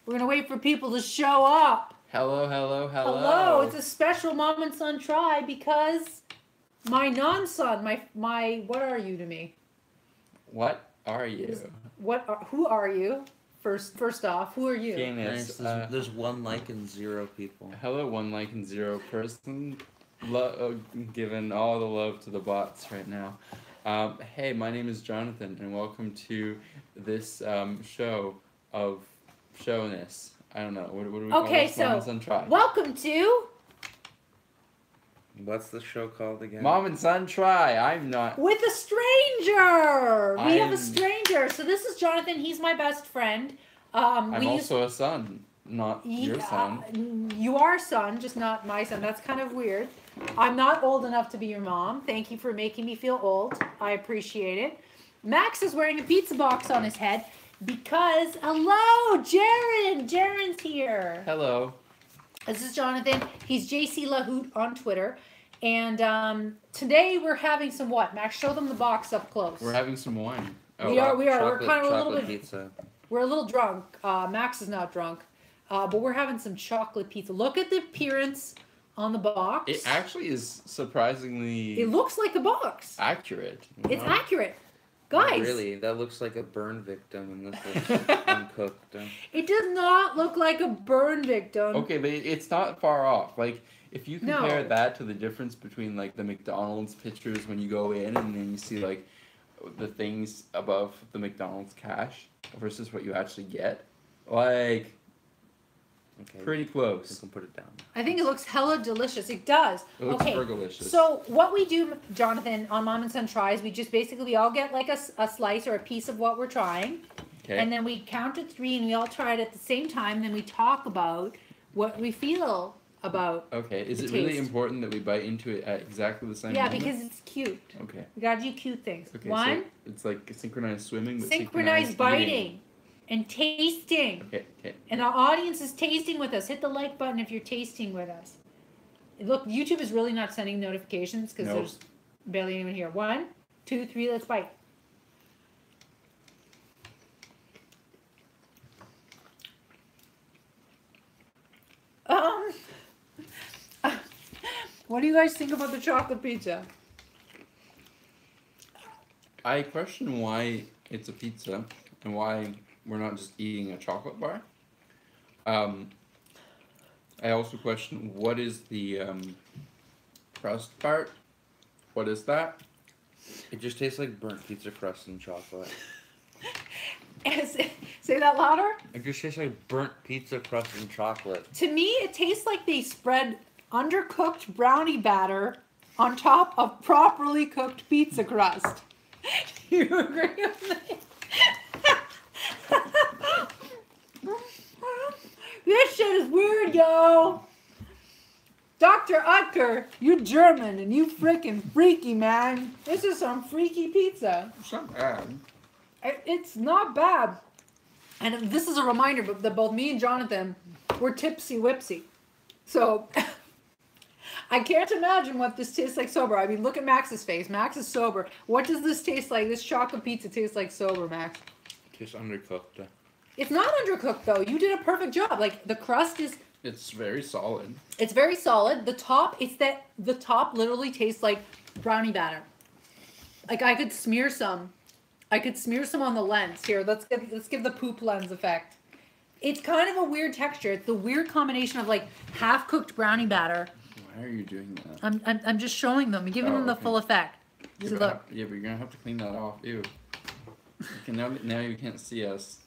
We're gonna wait for people to show up. Hello, hello, hello. Hello, it's a special mom and son try because my non-son, my what are you to me? What are you? Who are you? First off, who are you? Nice. There's 1 like and 0 people. Hello, 1 like and 0 person. Giving all the love to the bots right now. Hey, my name is Jonathan, and welcome to this show of showness. I don't know. What do we call this? Mom and Son Try. Welcome to What's the show called again? Mom and Son Try. I'm not. With a stranger. We have a stranger. So this is Jonathan. He's my best friend. I'm also a son, not your son. You are a son, just not my son. That's kind of weird. I'm not old enough to be your mom. Thank you for making me feel old. I appreciate it. Max is wearing a pizza box on his head because, hello, Jaren. Jaren's here. Hello. This is Jonathan. He's JC Lahoot on Twitter. And today we're having some what? Max, show them the box up close. We're having some wine. Oh, we are. We're kind of a little bit. Pizza. We're a little drunk. Max is not drunk. But we're having some chocolate pizza. Look at the appearance on the box. It actually is surprisingly... It looks like a box. Accurate. It's accurate. Guys. Not really, that looks like a burn victim and this is uncooked. It does not look like a burn victim. Okay, but it's not far off. Like, if you compare that to the difference between, like, the McDonald's pictures when you go in and then you see, like, the things above the McDonald's cash versus what you actually get, like... Okay. Pretty close. You can put it down. I think it looks hella delicious. It does. It looks delicious. So what we do, Jonathan, on Mom and Son Tries, we all get like a slice or a piece of what we're trying. Okay. And then we count to 3 and we all try it at the same time. Then we talk about what we feel about. Okay. Is it really important that we bite into it at exactly the same moment? Yeah, because it's cute. Okay. We gotta do cute things. Okay, One. So it's like synchronized swimming, but synchronized biting. Eating. And tasting. Okay. And our audience is tasting with us. Hit the like button if you're tasting with us. Look, YouTube is really not sending notifications because there's barely anyone here. 1, 2, 3, let's bite. What do you guys think about the chocolate pizza? I question why it's a pizza and why we're not just eating a chocolate bar. I also question what is the crust part? What is that? It just tastes like burnt pizza crust and chocolate. Say that louder. It just tastes like burnt pizza crust and chocolate. To me, it tastes like they spread undercooked brownie batter on top of properly cooked pizza crust. You agree with me? This shit is weird, yo. Dr. Oetker, you German and you freaking freaky, man. This is some freaky pizza. It's not bad. It's not bad. And this is a reminder that both me and Jonathan were tipsy-whipsy. So, I can't imagine what this tastes like sober. I mean, look at Max's face. Max is sober. What does this taste like? This chocolate pizza tastes like sober, Max. It tastes undercooked. It's not undercooked, though. You did a perfect job. Like, the crust is... It's very solid. It's very solid. The top, the top literally tastes like brownie batter. Like, I could smear some on the lens. Here, let's give the poop lens effect. It's kind of a weird texture. It's the weird combination of, like, half-cooked brownie batter. Why are you doing that? I'm just showing them, giving them the full effect. Yeah, So but you're gonna have to clean that off. Ew. Now you can't see us.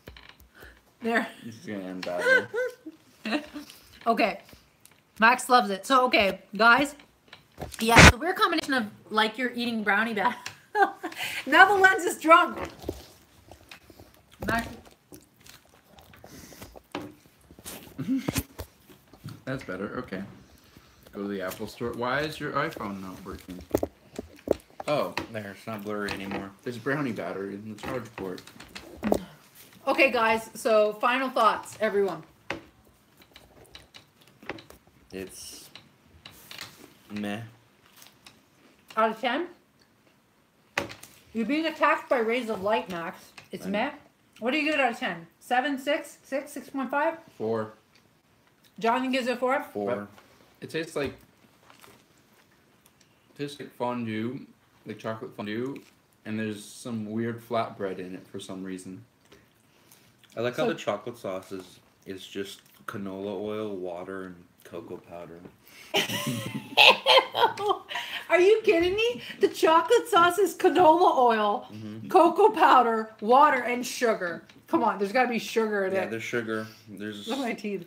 There. This is gonna end badly. Okay. Max loves it. So, okay, guys. Yeah, it's a weird combination of, like, you're eating brownie batter. Now the lens is drunk. Max. That's better. Okay. Go to the Apple Store. Why is your iPhone not working? Oh, there. It's not blurry anymore. There's brownie battery in the charge port. Okay, guys. So, final thoughts, everyone. It's meh. Out of 10? You're being attacked by rays of light, Max. It's meh. What do you give it out of 10? 7, 6, 6.5. 4. Jonathan gives it a 4. 4. It tastes like fondue, like chocolate fondue, and there's some weird flatbread in it for some reason. I like how the chocolate sauce is just canola oil, water, and cocoa powder. Are you kidding me? The chocolate sauce is canola oil, cocoa powder, water, and sugar. Come on, there's got to be sugar in it. Yeah, there's sugar. There's Look at my teeth.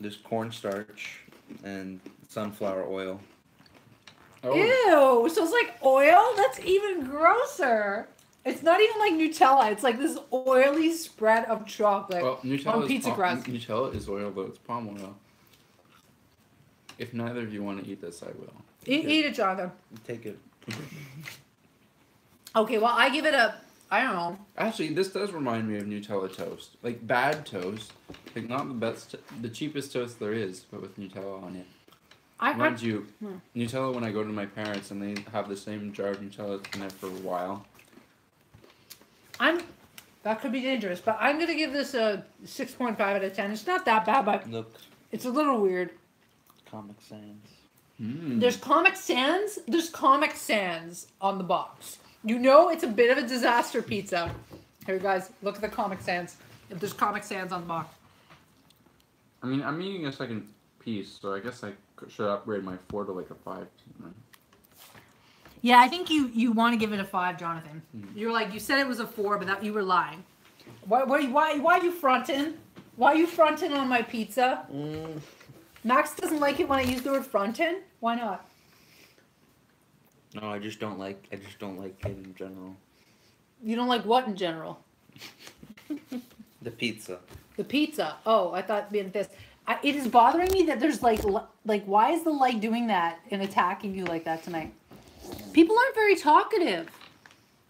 There's cornstarch and sunflower oil. Oh. Ew, so it's like oil? That's even grosser. It's not even like Nutella. It's like this oily spread of chocolate on pizza crust. Nutella is oil, though. It's palm oil. If neither of you want to eat this, I will. Eat it, Jonathan. Take it. Okay, well, I give it a, I don't know. Actually, this does remind me of Nutella toast. Like, bad toast. Like, not the best, the cheapest toast there is, but with Nutella on it. Mind you, Nutella, when I go to my parents and they have the same jar of Nutella that's been there for a while. That could be dangerous, but I'm going to give this a 6.5 out of 10. It's not that bad, but Look, it's a little weird. Comic Sans. There's Comic Sans. There's Comic Sans on the box. You know it's a bit of a disaster pizza. Here, guys, look at the Comic Sans. If there's Comic Sans on the box. I mean, I'm eating a second piece, so I guess I should upgrade my 4 to like a 5. Yeah, I think you want to give it a 5, Jonathan. You're like, you said it was a 4, but you were lying. Why are you fronting? Why are you fronting on my pizza? Max doesn't like it when I use the word fronting. Why not? No, I just don't like it in general. You don't like what in general? The pizza. The pizza. Oh, I thought being this. It is bothering me that there's like why is the light doing that and attacking you like that tonight? People aren't very talkative.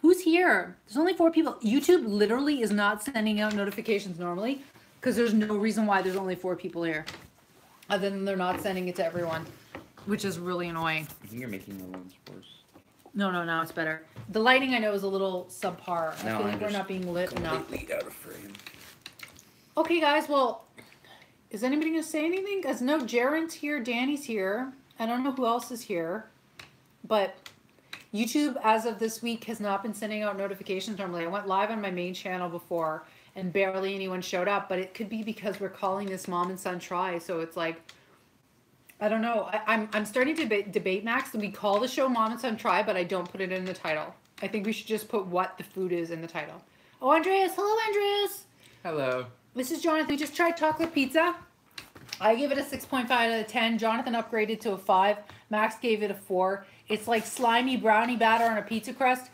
Who's here? There's only 4 people. YouTube literally is not sending out notifications normally because there's no reason why there's only 4 people here. Other than they're not sending it to everyone, which is really annoying. I think you're making the lens worse. No, now it's better. The lighting I know is a little subpar. I No, feel like we're not being lit enough. Completely out of frame. Okay, guys. Well, is anybody gonna say anything? Because no, Jaren's here, Danny's here. I don't know who else is here, but YouTube, as of this week, has not been sending out notifications normally. I went live on my main channel before, and barely anyone showed up. But it could be because we're calling this Mom and Son Try, so it's like, I don't know. I'm starting to debate, Max, that we call the show Mom and Son Try, but I don't put it in the title. I think we should just put what the food is in the title. Oh, Andreas. Hello, Andreas. Hello. This is Jonathan. We just tried chocolate pizza. I gave it a 6.5 out of 10. Jonathan upgraded to a 5. Max gave it a 4. It's like slimy brownie batter on a pizza crust.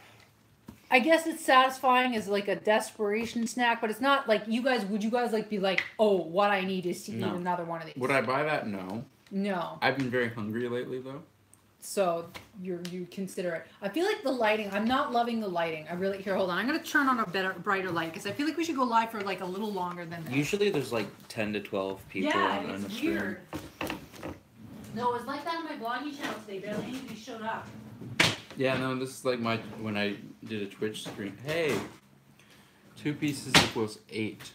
I guess it's satisfying as like a desperation snack, but it's not like you guys. Would you guys like be like, oh, what I need is to eat another one of these? Would I buy that? No. No. I've been very hungry lately, though. So you consider it. I feel like the lighting. I'm not loving the lighting. I really here. Hold on. I'm gonna turn on a brighter light because I feel like we should go live for like a little longer than this. Usually there's like 10 to 12 people on the it's stream. weird. No, it's like that on my vlogging channel today. Barely anybody showed up. Yeah, no, this is like when I did a Twitch stream. Hey, 2 pieces equals 8.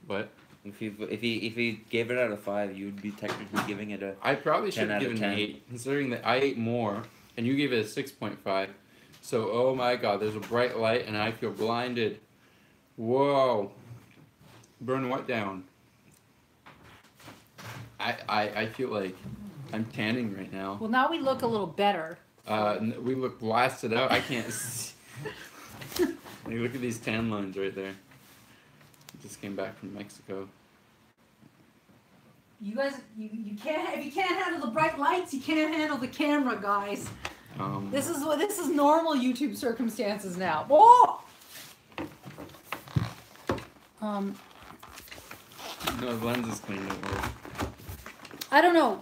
What? If you gave it out of 5, you'd be technically giving it a. I probably should 10 have out of given 10. 8, considering that I ate more, and you gave it a 6.5. So, oh my God, there's a bright light, and I feel blinded. Whoa. Burn what down? I feel like I'm tanning right now. Well, now we look a little better. We look blasted out. I can't see. Like, look at these tan lines right there. Just came back from Mexico. You guys, you can't. If you can't handle the bright lights, you can't handle the camera, guys. This is normal YouTube circumstances now. Whoa. No, the lens is clean. Don't worry. I don't know.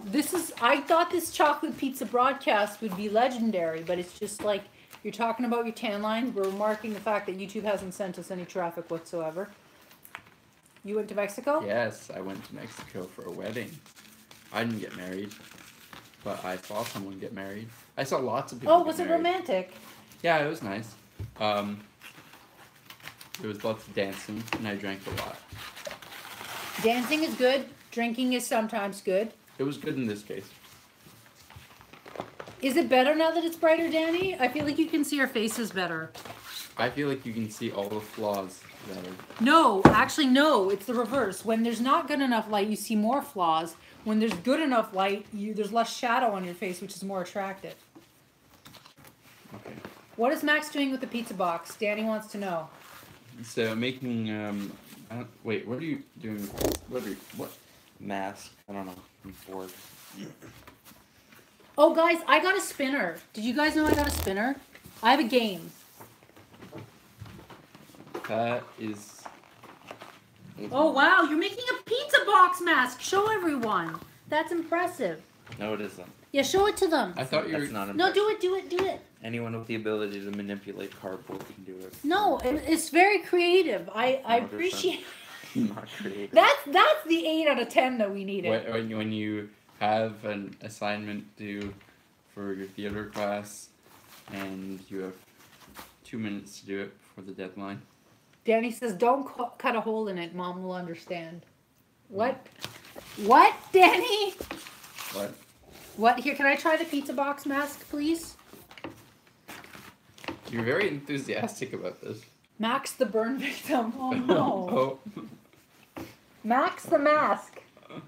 I thought this chocolate pizza broadcast would be legendary, but it's just like you're talking about your tan lines. We're remarking the fact that YouTube hasn't sent us any traffic whatsoever. You went to Mexico? Yes, I went to Mexico for a wedding. I didn't get married, but I saw someone get married. I saw lots of people. Oh, was it romantic? Yeah, it was nice. There was lots of dancing, and I drank a lot. Dancing is good. Drinking is sometimes good. It was good in this case. Is it better now that it's brighter, Danny? I feel like you can see our faces better. I feel like you can see all the flaws better. No, actually, no. It's the reverse. When there's not good enough light, you see more flaws. When there's good enough light, there's less shadow on your face, which is more attractive. Okay. What is Max doing with the pizza box? Danny wants to know. So making wait, what are you doing? What? Mask. I don't know. I'm bored. Oh, guys, I got a spinner. Did you guys know I got a spinner? I have a game. That is. Oh, wow, you're making a pizza box mask. Show everyone. That's impressive. No, it isn't. Yeah, show it to them. I thought you were. That's not No, impressive. do it. Anyone with the ability to manipulate cardboard can do it. No, it's very creative. I 100%. appreciate. Not creative. That's the 8 out of 10 that we needed. When you have an assignment due for your theater class, and you have 2 minutes to do it before the deadline. Danny says, "Don't cut a hole in it. Mom will understand." What? What, Danny? What? What? Here, can I try the pizza box mask, please? You're very enthusiastic about this. Max the burn victim. Oh no. Oh. Max the mask.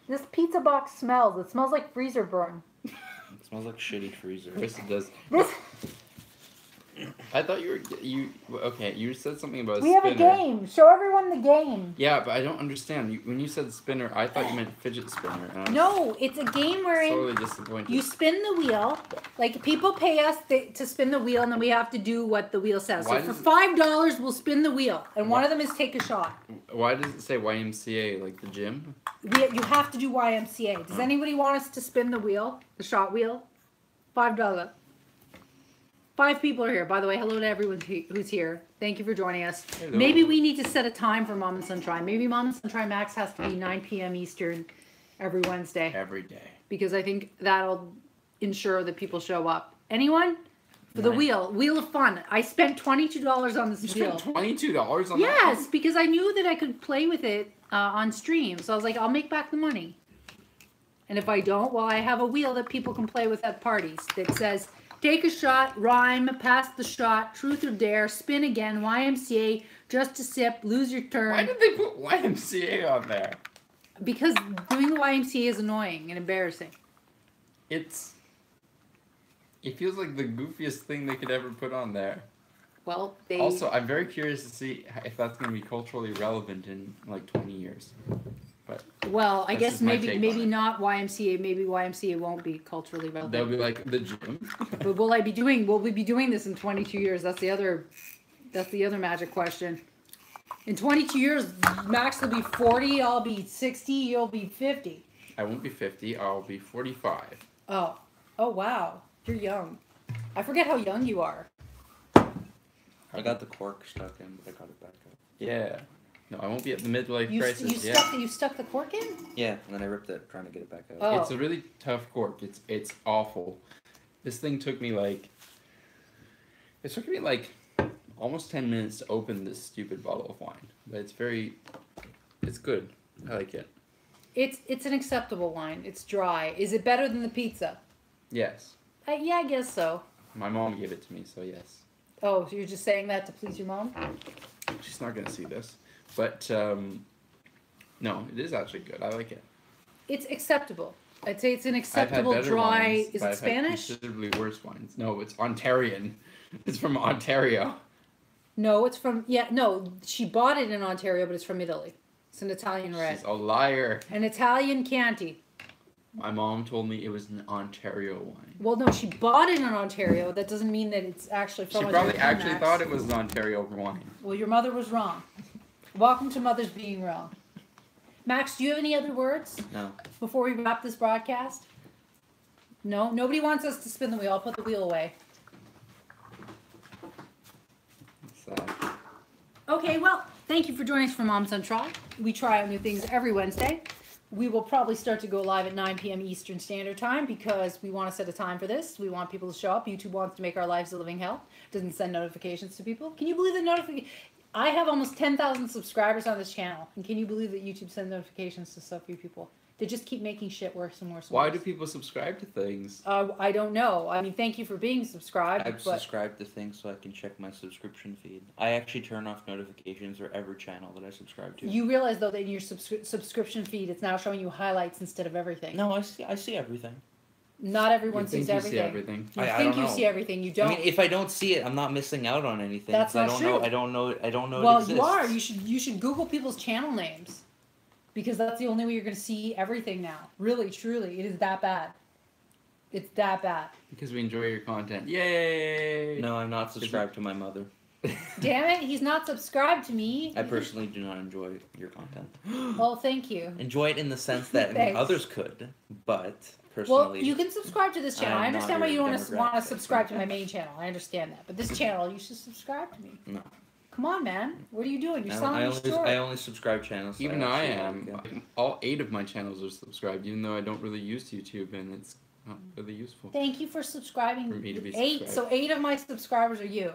This pizza box smells. It smells like freezer burn. It smells like shitty freezer. Of course it does. This. I thought you okay, you said something about a We have a spinner. game. Show everyone the game. Yeah, but I don't understand. When you said spinner, I thought you meant fidget spinner. And I was No, it's a game wherein totally disappointed. you spin the wheel. Like, people pay us to spin the wheel, and then we have to do what the wheel says. Why So for does $5, we'll spin the wheel, and one of them is take a shot. Why does it say YMCA, like the gym? You have to do YMCA. Does anybody want us to spin the wheel, the shot wheel? $5. 5 people are here. By the way, hello to everyone who's here. Thank you for joining us. Hello. Maybe we need to set a time for Mom and Son Try. Maybe Mom and Son Try Max has to be 9 p.m. Eastern every Wednesday. Every day. Because I think that'll ensure that people show up. Anyone? For the Wheel of Fun. I spent $22 on this You wheel. spent $22 on that? Yes, because I knew that I could play with it on stream. So I was like, I'll make back the money. And if I don't, well, I have a wheel that people can play with at parties that says, take a shot, rhyme, pass the shot, truth or dare, spin again, YMCA, just a sip, lose your turn. Why did they put YMCA on there? Because doing the YMCA is annoying and embarrassing. It feels like the goofiest thing they could ever put on there. Well, they... Also, I'm very curious to see if that's going to be culturally relevant in like 20 years. But Well, I that's guess just my maybe take maybe on it. not YMCA. Maybe YMCA won't be culturally They'll relevant. be like the gym. But will we be doing this in 22 years? That's the other magic question. In 22 years, Max will be 40, I'll be 60, you'll be 50. I won't be 50. I'll be 45. Oh wow, you're young. I forget how young you are. I got the cork stuck in, but I got it back up. Yeah. No, I won't be at the midlife You crisis yet. stuck the cork in? Yeah, and then I ripped it trying to get it back out. Oh. It's a really tough cork. It's awful. This thing took me like almost 10 minutes to open this stupid bottle of wine. But it's good. I like it. It's an acceptable wine. It's dry. Is it better than the pizza? Yes. Yeah, I guess so. My mom gave it to me, so yes. Oh, so you're just saying that to please your mom? She's not gonna see this. But no, it is actually good. I like it. It's acceptable. I'd say it's an I've had acceptable better dry. wines, Is but it I've had Spanish? considerably worse wines. No, it's Ontarian. It's from Ontario. No, it's from no. She bought it in Ontario, but it's from Italy. It's an Italian red, She's a liar. an Italian Chianti. My mom told me it was an Ontario wine. Well, no, she bought it in Ontario. That doesn't mean that it's actually from She Ontario. probably actually Max. thought it was an Ontario wine. Well, your mother was wrong. Welcome to mothers being wrong. Max, do you have any other words No. before we wrap this broadcast? No? Nobody wants us to spin the wheel. I'll put the wheel away. Okay, well, thank you for joining us for Moms on Try. We try out new things every Wednesday. We will probably start to go live at 9 p.m. Eastern Standard Time because we want to set a time for this. We want people to show up. YouTube wants to make our lives a living hell. Doesn't send notifications to people. Can you believe the notification? I have almost 10,000 subscribers on this channel, and can you believe that YouTube sends notifications to so few people? They just keep making shit worse and worse and Why worse. do people subscribe to things? I don't know. I mean, thank you for being subscribed. I've subscribed to things so I can check my subscription feed. I actually turn off notifications for every channel that I subscribe to. You realize, though, that in your subscription feed, it's now showing you highlights instead of everything. No, I see everything. Not everyone You sees think everything. You see everything. You I think don't you know. see everything. You don't. I mean, if I don't see it, I'm not missing out on anything. That's not true. I don't know. Well, it exists. you are. You should Google people's channel names, because that's the only way you're going to see everything now. Really, truly, it is that bad. It's that bad. Because we enjoy your content. Yay! No, I'm not subscribed to my mother. Damn it, he's not subscribed to me. I personally do not enjoy your content. Well, thank you. Enjoy it in the sense that Thanks. others could, but Well, personally, you can subscribe to this channel. I'm I not understand why you your want to demographic. subscribe to my main channel. I understand that. But this channel, you should subscribe to me. No. Come on, man. What are you doing? You're I selling me short. only subscribe channels. that Even I actually am. like. All 8 of my channels are subscribed, even though I don't really use YouTube, and it's not really useful. Thank you for subscribing. For me to be 8. subscribed. So 8 of my subscribers are you.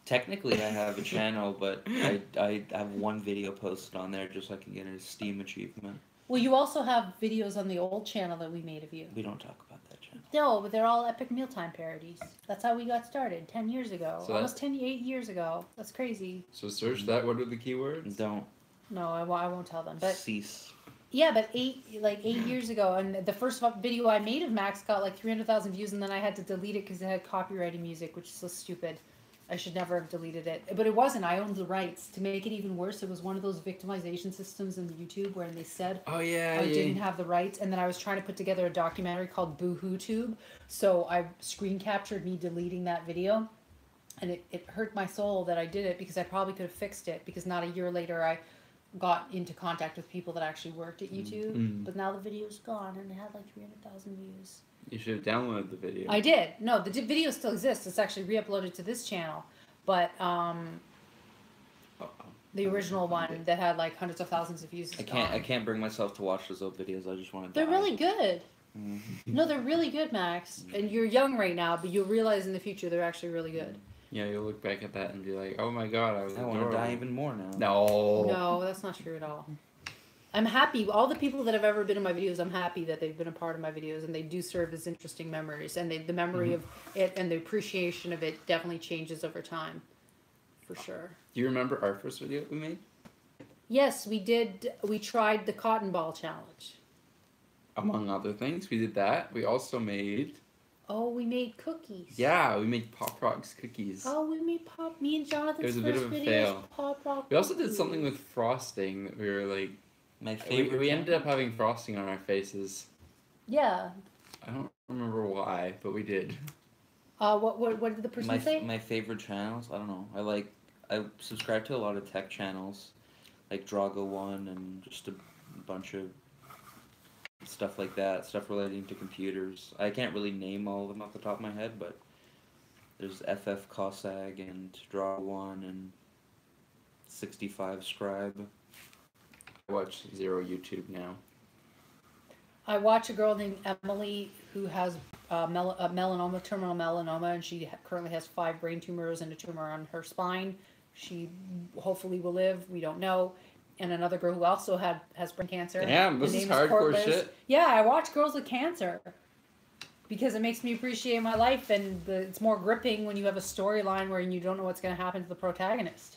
Technically, I have a channel, but I have one video posted on there just so I can get a Steam achievement. Well, you also have videos on the old channel that we made of you. We don't talk about that channel. No, but they're all epic mealtime parodies. That's how we got started 10 years ago. So Almost 8 years ago. That's crazy. So search that. What are the keywords? Don't No, I won't tell them. But cease. yeah, but 8 years ago, and the first video I made of Max got like 300,000 views, and then I had to delete it because it had copyrighted music, which is so stupid. I should never have deleted it. But it wasn't. I owned the rights. To make it even worse, it was one of those victimization systems in YouTube where they said Oh yeah, I didn't have the rights, and then I was trying to put together a documentary called Boo-Hoo Tube, so I screen captured me deleting that video, and it hurt my soul that I did it, because I probably could have fixed it, because not a year later I got into contact with people that actually worked at YouTube, Mm. but now the video's gone, and it had like 300,000 views. You should have downloaded the video. I did. No, the video still exists. It's actually re-uploaded to this channel, but the original one that had like hundreds of thousands of views is gone. I can't bring myself to watch those old videos. I just want to. They're really good. Mhm. No, they're really good, Max. And you're young right now, but you'll realize in the future they're actually really good. Yeah, you'll look back at that and be like, oh my god, I was I want to adorable. die even more now. No. No, that's not true at all. I'm happy. All the people that have ever been in my videos, I'm happy that they've been a part of my videos, and they do serve as interesting memories. And the memory of it and the appreciation of it definitely changes over time, for sure. Do you remember our first video we made? Yes, we did. We tried the cotton ball challenge. Among other things, we did that. We also made... Oh, we made cookies. Yeah, we made Pop Rocks cookies. Oh, we made me and Jonathan's It was a first bit of a video fail. was Pop Rock We also did cookies. something with frosting that we were like... My favorite. We ended up having frosting on our faces. Yeah. I don't remember why, but we did. What did the person say? My favorite channels. I don't know. I subscribe to a lot of tech channels, like Drago One and just a bunch of stuff like that. Stuff relating to computers. I can't really name all of them off the top of my head, but there's FF Cossack and Drago One and 65 Scribe. I watch zero YouTube now. I watch a girl named Emily who has melanoma, terminal melanoma, and she currently has 5 brain tumors and a tumor on her spine. She hopefully will live. We don't know. And another girl who also has brain cancer. Damn, this Her is name hardcore Courtliz. shit. Yeah, I watch girls with cancer because it makes me appreciate my life, and it's more gripping when you have a storyline where you don't know what's going to happen to the protagonist.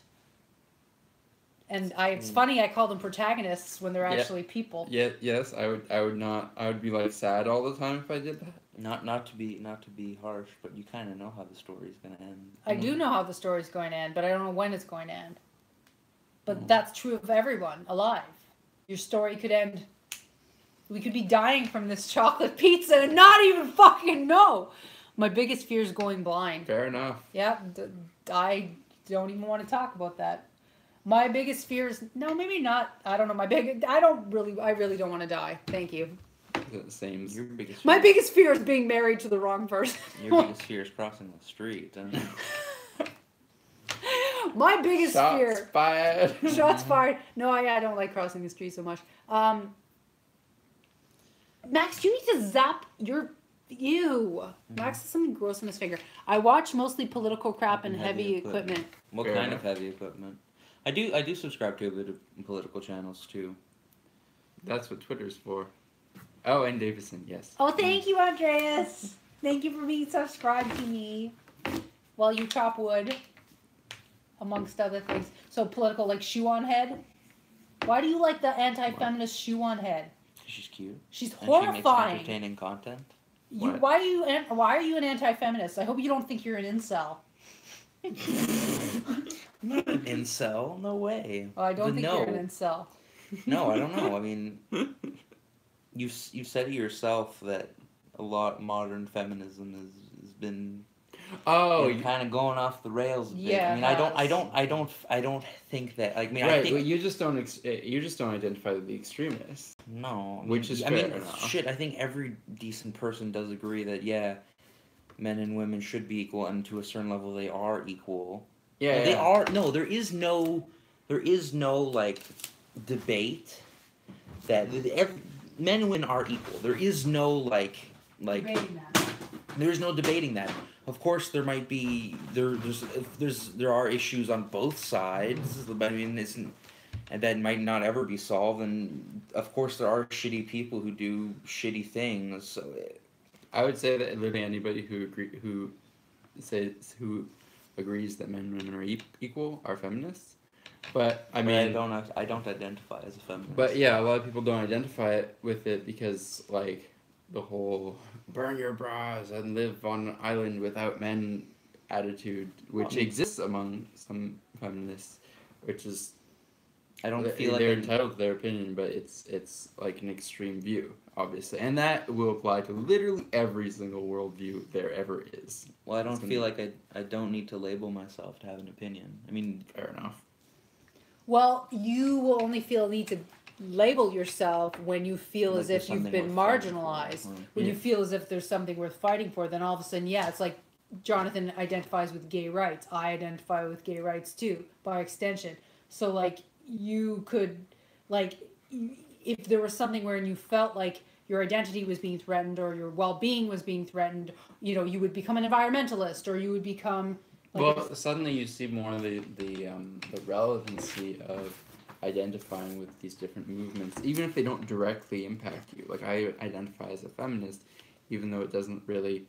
And it's funny, I call them protagonists when they're actually people. Yeah, yes, I would not. I would be like sad all the time if I did that. Not to be harsh, but you kind of know how the story's gonna end. I do know how the story's going to end, but I don't know when it's going to end. But that's true of everyone alive. Your story could end. We could be dying from this chocolate pizza and not even fucking know. My biggest fear is going blind. Fair enough. Yeah, I don't even want to talk about that. My biggest fear is maybe not. I don't know. I really don't want to die. Thank you. The same. Your biggest. My biggest fear is being married to the wrong person. Your biggest fear is crossing the street. And My biggest Shots fear. fired. Shots fired. No, I don't like crossing the street so much. Max, you need to zap your. Ew. Max has something gross in his finger. I watch mostly political crap and heavy equipment. What Fair kind enough. of heavy equipment? I do subscribe to a bit of political channels too. That's what Twitter's for. Oh, and Davison, yes. Oh, thank you, Andreas. Thank you for being subscribed to me while you chop wood, amongst other things. So political, like shoe on head. Why do you like the anti-feminist shoe on head? She's cute. She's And horrifying. she makes entertaining content. Why are you an anti-feminist? I hope you don't think you're an incel. I'm not an incel. No way. Oh, I don't think you're an incel. No, I don't know. I mean, you said it yourself that a lot modern feminism has been kind of going off the rails a bit. Yeah, I mean, I don't think that. Like, I mean, right, I think but you just don't identify with the extremists. No, which is fair enough. Shit, I think every decent person does agree that men and women should be equal, and to a certain level they are equal. Yeah, they are. No, there is no like debate that men and women are equal. There is no like Debating that. there is no debating that. Of course, there might be there are issues on both sides. I mean, and that might not ever be solved. And of course, there are shitty people who do shitty things. So I would say that literally anybody who agrees that men and women are equal are feminists. But I mean, I don't identify as a feminist. But yeah, a lot of people don't identify with it because like the whole burn your bras and live on an island without men attitude, which exists among some feminists, which is I don't feel like they're entitled to their opinion, but it's like an extreme view, obviously, and that will apply to literally every single worldview there ever is. Well, I don't feel like I don't need to label myself to have an opinion. I mean, fair enough. Well, you will only feel the need to label yourself when you feel Like as if you've been marginalized. When you feel as if there's something worth fighting for, then all of a sudden, yeah, it's like Jonathan identifies with gay rights. I identify with gay rights too, by extension. So, like, you could, like, if there was something wherein you felt like your identity was being threatened or your well-being was being threatened, you know, you would become an environmentalist or you would become... Well, suddenly you see more of the relevancy of identifying with these different movements, even if they don't directly impact you. Like, I identify as a feminist, even though it doesn't really...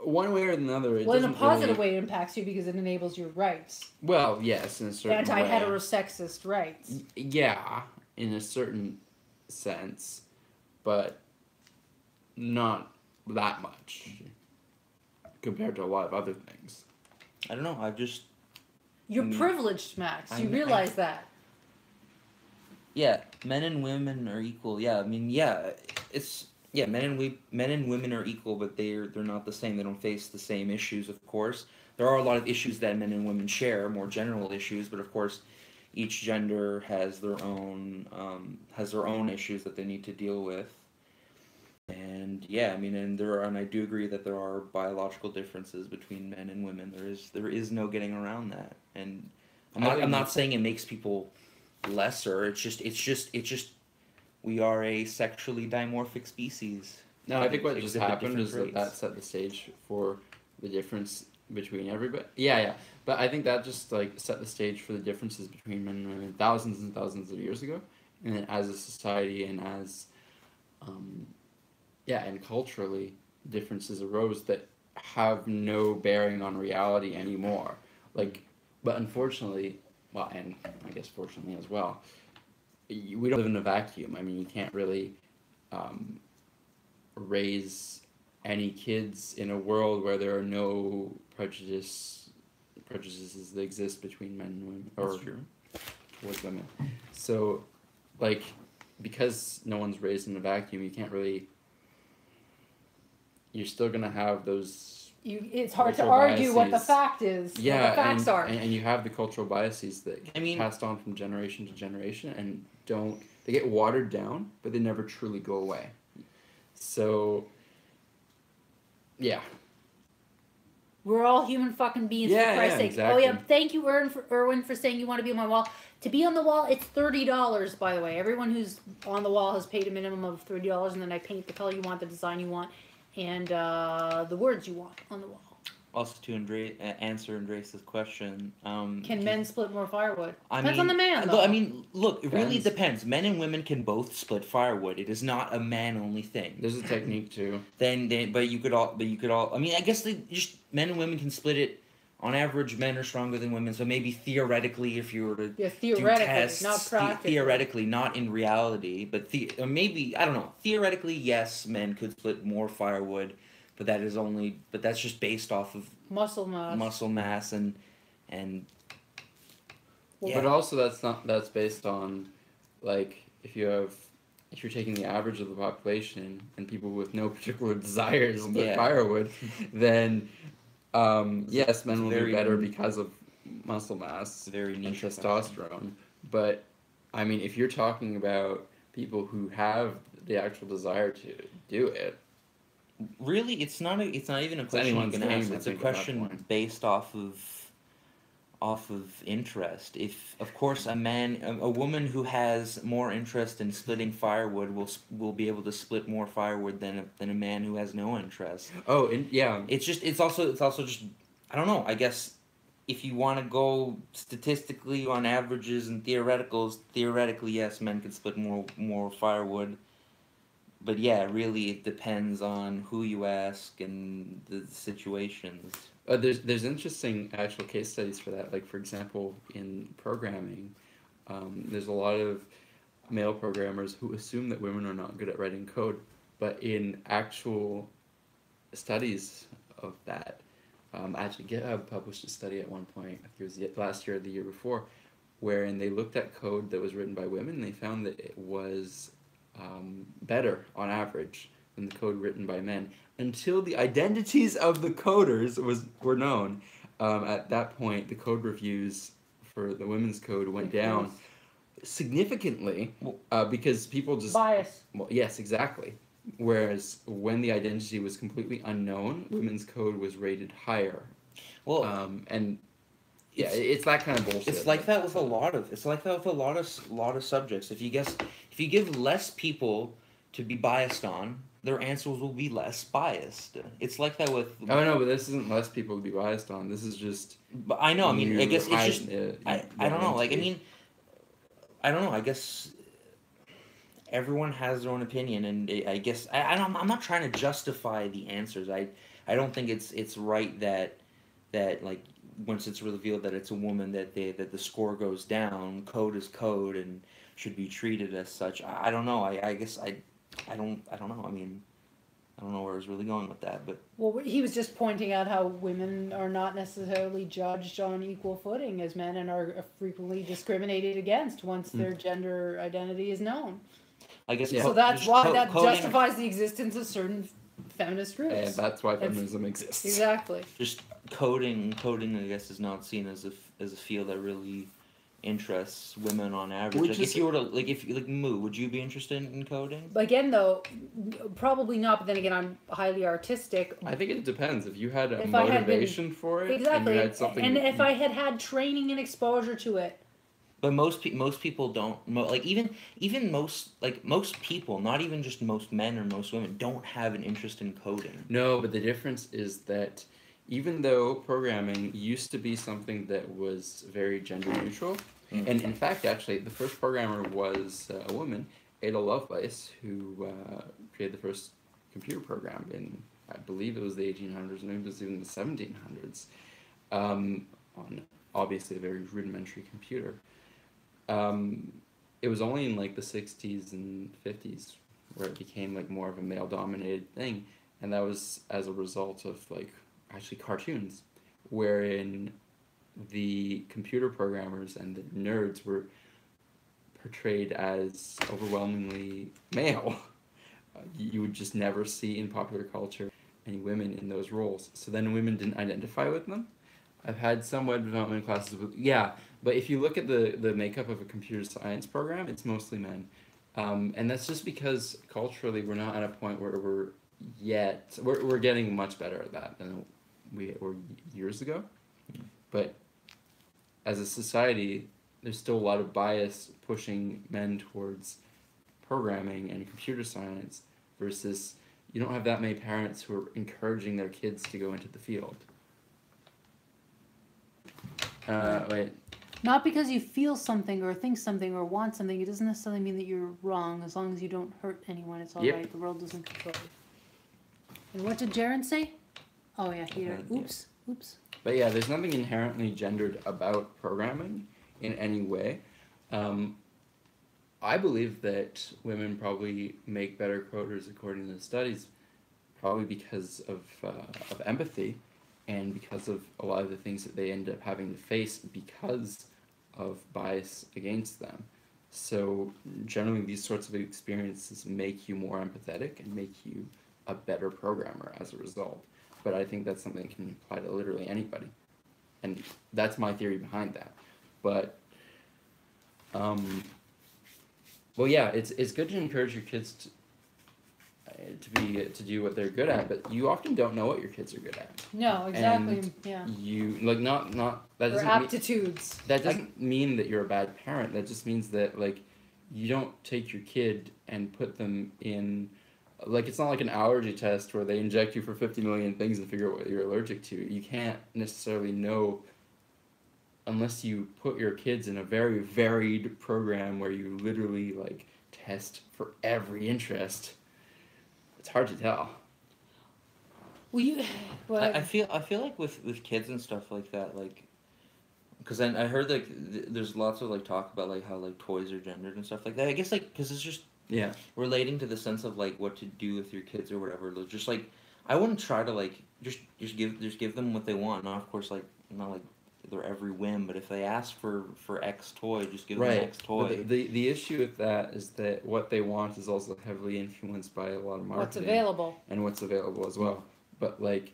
one way or another, it doesn't in a positive way, it impacts you because it enables your rights. Well, yes, in a certain way. Anti-heterosexist rights. Yeah, in a certain sense, but not that much compared to a lot of other things. I don't know. You're privileged, Max. You realize that. Yeah, men and women are equal. Yeah, I mean, yeah, it's men and women are equal, but they're not the same. They don't face the same issues. Of course, there are a lot of issues that men and women share, more general issues. But of course, each gender has their own issues that they need to deal with. And yeah, I mean, and I do agree that there are biological differences between men and women. There is no getting around that. And I'm not saying it makes people lesser. It's just we are a sexually dimorphic species. No, I think what just happened is that set the stage for the difference between everybody. Yeah. But I think that just like set the stage for the differences between men and women thousands and thousands of years ago. And then as a society and as and culturally, differences arose that have no bearing on reality anymore. Like, but unfortunately, well, and I guess fortunately as well, we don't live in a vacuum. I mean, you can't really raise any kids in a world where there are no prejudices that exist between men and women, or towards women. So, like, because no one's raised in a vacuum, you can't really... You're still going to have those... It's hard to argue what the fact is, what the facts are. And you have the cultural biases that passed on from generation to generation and they get watered down, but they never truly go away. So, yeah. We're all human fucking beings, for Christ's sake. Exactly. Oh yeah, thank you, Erwin, for saying you want to be on my wall. To be on the wall, it's $30, by the way. Everyone who's on the wall has paid a minimum of $30, and then I paint the color you want, the design you want, and the words you want on the wall. Also, to answer Andres' question, Can men split more firewood? I Depends mean, on the man, look, though. I mean, look, it really Depends. depends. Men and women can both split firewood. It is not a man-only thing. There's a technique too. But you could all. I mean, I guess just men and women can split it. On average, men are stronger than women, so maybe theoretically, if you were to Yeah, do theoretically, tests, not practically. theoretically, not in reality, but or maybe I don't know. Theoretically, yes, men could split more firewood, but that's just based off of Muscle mass. And Well, yeah. But also that's based on, like, if you're taking the average of the population and people with no particular desires to Yeah. firewood, then yes, men it's will very do better n- because of muscle mass very and niche testosterone. But I mean, if you're talking about people who have the actual desire to do it, Really, it's not even a question you anyone's can game, ask. I It's a think, at that question point. based off of interest. If of course a woman who has more interest in splitting firewood will be able to split more firewood than a man who has no interest. Oh, and yeah, It's also just I don't know. I guess if you want to go statistically on averages and theoretically yes, men can split more firewood. But yeah, really, it depends on who you ask and the situations. there's interesting actual case studies for that. Like, for example, in programming, there's a lot of male programmers who assume that women are not good at writing code, but in actual studies of that, actually GitHub published a study at one point, I think it was last year or the year before, wherein they looked at code that was written by women and they found that it was better on average than the code written by men until the identities of the coders were known. At that point, the code reviews for the women's code went down significantly because people just bias. Well, yes, exactly. Whereas when the identity was completely unknown, women's code was rated higher. Well, And yeah, it's that kind of bullshit. it's like that with a lot of subjects. If you give less people to be biased on, their answers will be less biased. It's like that with. Oh no, but this isn't less people to be biased on. This is just. But I know. I mean, I guess it's just. I don't know. Like I identity. mean, I don't know. I guess everyone has their own opinion, and I guess I'm not trying to justify the answers. I don't think it's right that like once it's revealed that it's a woman that the score goes down. Code is code and should be treated as such. I don't know. I guess I don't know. I mean, I don't know where I was really going with that, but Well, he was just pointing out how women are not necessarily judged on equal footing as men and are frequently discriminated against once their gender identity is known. I guess So that's why that coding, justifies the existence of certain feminist groups. And that's why feminism exists. Exactly. just coding. I guess is not seen as a field that really interests women on average. Which Like is- if you were to if you Moo, would you be interested in coding? Again, though, probably not. But then again, I'm highly artistic. I think it depends. If you had a If I had been- motivation for it, Exactly. and you had something, And if I had training and exposure to it. But most people don't like even most people, not even just most men or most women, don't have an interest in coding. No, but the difference is that even though programming used to be something that was very gender neutral, and in fact, actually, the first programmer was a woman, Ada Lovelace, who created the first computer program in, I believe it was the 1800s, maybe it was even the 1700s, on obviously a very rudimentary computer. It was only in like the 60s and 50s where it became like more of a male dominated thing, and that was as a result of like actually cartoons wherein the computer programmers and the nerds were portrayed as overwhelmingly male. You would just never see in popular culture any women in those roles, so then women didn't identify with them. I've had some web development classes with, yeah, but if you look at the makeup of a computer science program, it's mostly men. And that's just because culturally we're not at a point where we're getting much better at that than we were years ago. But as a society, there's still a lot of bias pushing men towards programming and computer science versus you don't have that many parents who are encouraging their kids to go into the field. Wait. Not because you feel something or think something or want something, it doesn't necessarily mean that you're wrong. As long as you don't hurt anyone, it's all Yep. right. The world doesn't control you. And what did Jaren say? Oh yeah, he oops. Oops. But yeah, there's nothing inherently gendered about programming in any way. I believe that women probably make better coders according to the studies, probably because of empathy, and because of a lot of the things that they end up having to face because of bias against them. So generally, these sorts of experiences make you more empathetic and make you a better programmer as a result. But I think that's something that can apply to literally anybody, and that's my theory behind that. But well, yeah, it's good to encourage your kids to do what they're good at, but you often don't know what your kids are good at. No, exactly. And yeah. You like not that Or doesn't aptitudes. that doesn't mean that you're a bad parent. That just means that like you don't take your kid and put them in like it's not like an allergy test where they inject you for 50 million things and figure out what you're allergic to. You can't necessarily know unless you put your kids in a very varied program where you literally like test for every interest. It's hard to tell. Well, I feel like with kids and stuff like that, like, because I heard like there's lots of like talk about like how like toys are gendered and stuff like that. I guess like because it's just relating to the sense of like what to do with your kids or whatever. Just like I wouldn't try to like just give them what they want. Not of course like not like their every whim, but if they ask for X toy, just give them X toy. But the issue with that is that what they want is also heavily influenced by a lot of marketing. What's available. And what's available as well. But like,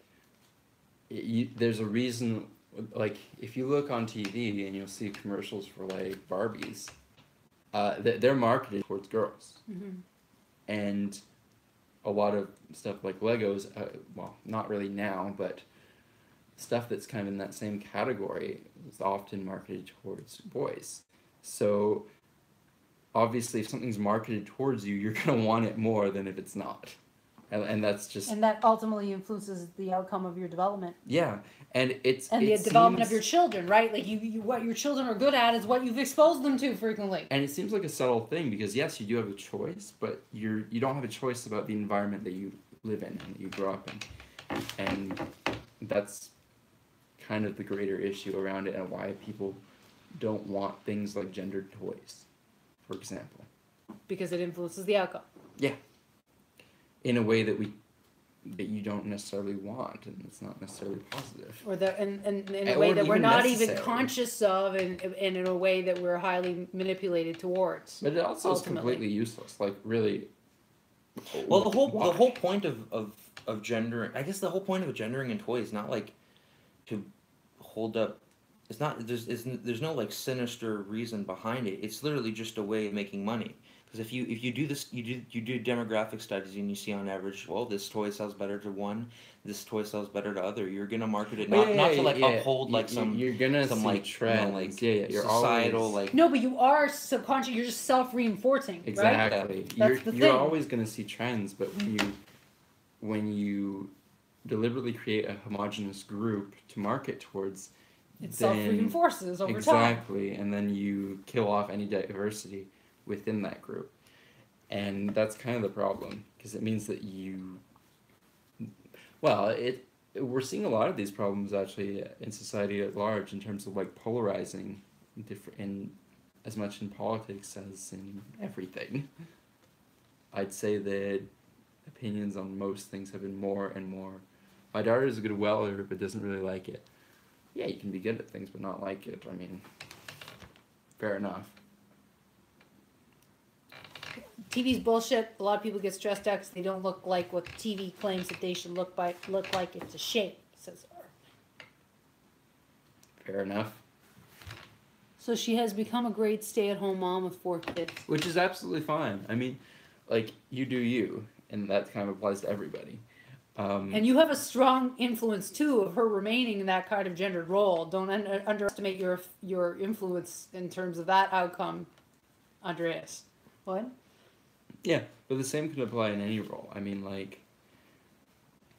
there's a reason. Like, if you look on TV and you'll see commercials for like Barbies, they're marketed towards girls. Mm-hmm. And a lot of stuff like Legos, well, not really now, but stuff that's kind of in that same category is often marketed towards boys. So obviously if something's marketed towards you, you're going to want it more than if it's not. And that's just... And that ultimately influences the outcome of your development. Yeah. And the development of your children, right? Like you what your children are good at is what you've exposed them to frequently. And it seems like a subtle thing because yes, you do have a choice, but you don't have a choice about the environment that you live in and that you grow up in. And that's kind of the greater issue around it and why people don't want things like gendered toys, for example. Because it influences the outcome. Yeah. In a way that you don't necessarily want, and it's not necessarily positive. Or in a way that we're not even conscious of, and in a way that we're highly manipulated towards. But it also is completely useless. Like really. Well, the whole point of gendering, I guess the whole point of gendering in toys is not like to hold up. It's not. There's no like sinister reason behind it. It's literally just a way of making money. Because if you do this, you do demographic studies and you see on average, well, this toy sells better to one, this toy sells better to other. You're gonna market it not to like uphold like some you're gonna some see like trends. like You're societal always... like no, but you are subconscious. You're just self-reinforcing. Exactly. Right? You're always gonna see trends, but when you deliberately create a homogenous group to market towards, it self-reinforces over time. Exactly, and then you kill off any diversity within that group. And that's kind of the problem, because it means that we're seeing a lot of these problems actually in society at large in terms of like polarizing in as much in politics as in everything. I'd say that opinions on most things have been more and more. My daughter is a good welder but doesn't really like it. Yeah, you can be good at things but not like it. I mean, fair enough. TV's bullshit. A lot of people get stressed out because they don't look like what TV claims that they should look like. It's a shame, says her. Fair enough. So she has become a great stay-at-home mom with 4 kids. Which is absolutely fine. I mean, like, you do you, and that kind of applies to everybody. And you have a strong influence, too, of her remaining in that kind of gendered role. Don't underestimate your influence in terms of that outcome, Andreas. What? Yeah, but the same could apply in any role. I mean, like,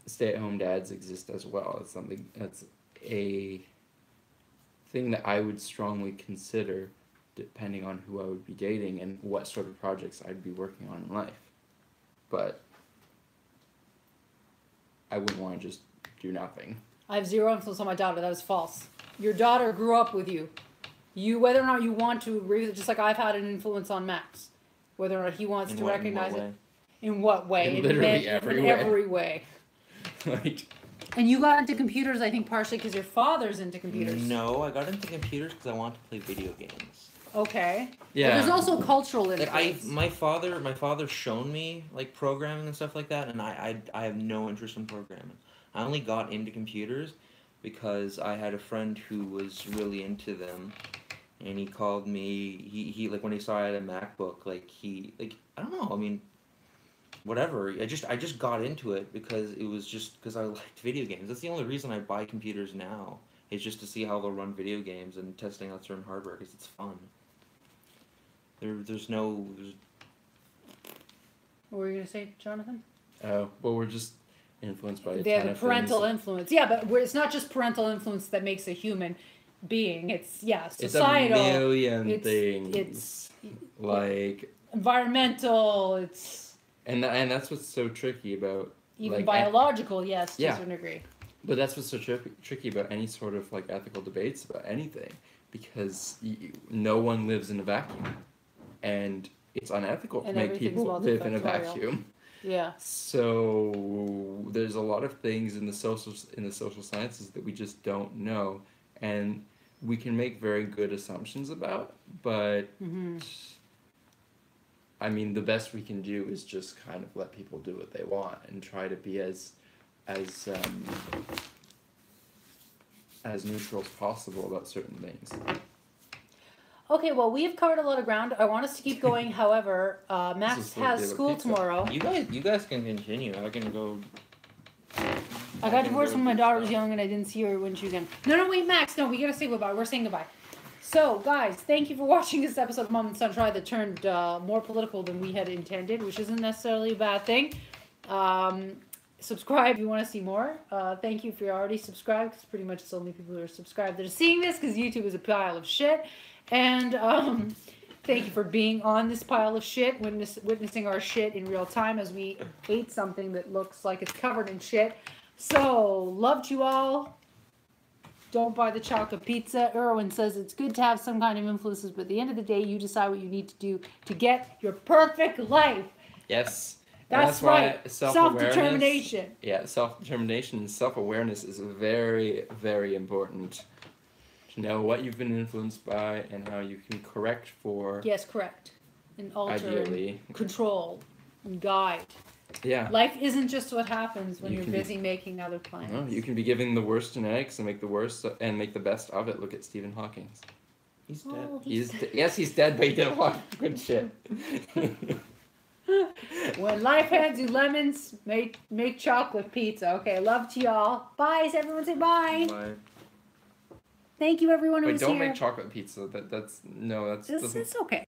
stay-at-home dads exist as well. It's something that's thing that I would strongly consider, depending on who I would be dating and what sort of projects I'd be working on in life. But I wouldn't want to just do nothing. I have zero influence on my daughter. That is false. Your daughter grew up with you. Whether or not you want to agree with it, just like I've had an influence on Max. Whether or not he wants to recognize it. In what way? In literally every way. Like, and you got into computers, I think, partially because your father's into computers. No, I got into computers because I want to play video games. Okay. yeah. But there's also cultural influence. Like my father shown me like programming and stuff like that, and I have no interest in programming. I only got into computers because I had a friend who was really into them, and he called me. He like when he saw I had a MacBook, I don't know. I mean, whatever. I just got into it because it was just because I liked video games. That's the only reason I buy computers now. It's just to see how they'll run video games and testing out certain hardware because it's fun. There's no. What were you gonna say, Jonathan? Well, we're just influenced by. They have the parental influence. Yeah, but it's not just parental influence that makes a human being. It's societal. It's a million things. It's like environmental. It's and that's what's so tricky about even biological. Yes, to a yeah. certain degree. But that's what's so tricky about any sort of like ethical debates about anything, because no one lives in a vacuum, and it's unethical to make people live in a vacuum. Yeah. So there's a lot of things in the social sciences that we just don't know, and we can make very good assumptions about, but I mean the best we can do is just kind of let people do what they want and try to be as neutral as possible about certain things. Okay, well, we have covered a lot of ground. I want us to keep going. However, Max has school tomorrow. You guys can continue. I can go. I got divorced when my daughter was young and I didn't see her when she was young. No, wait, Max. No, we gotta say goodbye. We're saying goodbye. So, guys, thank you for watching this episode of Mom and Son Try that turned more political than we had intended, which isn't necessarily a bad thing. Subscribe if you want to see more. Thank you if you're already subscribed, because pretty much it's only people who are subscribed that are seeing this, because YouTube is a pile of shit. And thank you for being on this pile of shit, witnessing our shit in real time as we ate something that looks like it's covered in shit. So, loved you all. Don't buy the chocolate pizza. Erwin says it's good to have some kind of influences, but at the end of the day, you decide what you need to do to get your perfect life. Yes. That's right. Self-determination. Yeah, self-determination and self-awareness is very, very important. To know what you've been influenced by and how you can correct for. Yes, correct. And alter, ideally. And control, and guide. Yeah. Life isn't just what happens when you're busy making other plans. No, you can be given the worst genetics and make the worst and make the best of it. Look at Stephen Hawking. He's dead. Yes, he's dead, but he did a lot of good shit. When life hands you lemons, make chocolate pizza. Okay, love to y'all. Bye. Everyone say bye. Bye. Thank you, everyone who was here. Wait, don't make chocolate pizza. That's It's okay.